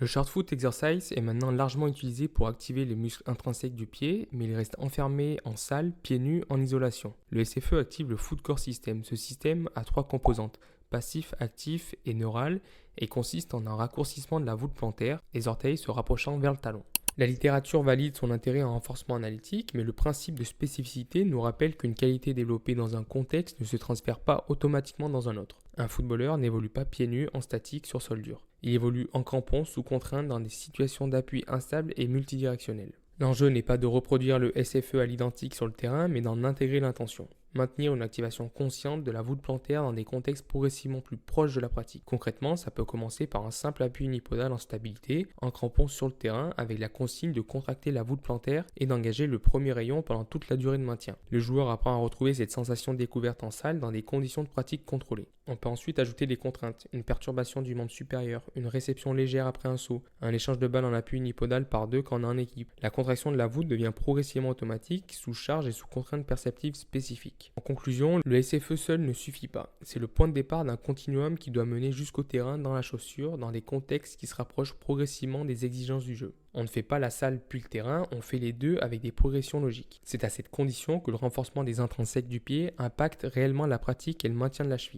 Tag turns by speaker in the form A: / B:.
A: Le short foot exercise est maintenant largement utilisé pour activer les muscles intrinsèques du pied, mais il reste enfermé en salle, pieds nus, en isolation. Le SFE active le Foot Core System. Ce système a trois composantes, passif, actif et neural, et consiste en un raccourcissement de la voûte plantaire, les orteils se rapprochant vers le talon. La littérature valide son intérêt en renforcement analytique, mais le principe de spécificité nous rappelle qu'une qualité développée dans un contexte ne se transfère pas automatiquement dans un autre. Un footballeur n'évolue pas pieds nus en statique sur sol dur. Il évolue en crampon sous contrainte dans des situations d'appui instables et multidirectionnelles. L'enjeu n'est pas de reproduire le SFE à l'identique sur le terrain, mais d'en intégrer l'intention. Maintenir une activation consciente de la voûte plantaire dans des contextes progressivement plus proches de la pratique. Concrètement, ça peut commencer par un simple appui unipodal en stabilité, en crampon sur le terrain, avec la consigne de contracter la voûte plantaire et d'engager le premier rayon pendant toute la durée de maintien. Le joueur apprend à retrouver cette sensation découverte en salle dans des conditions de pratique contrôlées. On peut ensuite ajouter des contraintes, une perturbation du membre supérieur, une réception légère après un saut, un échange de balles en appui unipodal par deux quand on est en équipe. La contraction de la voûte devient progressivement automatique, sous charge et sous contrainte perceptive spécifique. En conclusion, le SFE seul ne suffit pas. C'est le point de départ d'un continuum qui doit mener jusqu'au terrain dans la chaussure, dans des contextes qui se rapprochent progressivement des exigences du jeu. On ne fait pas la salle puis le terrain, on fait les deux avec des progressions logiques. C'est à cette condition que le renforcement des intrinsèques du pied impacte réellement la pratique et le maintien de la cheville.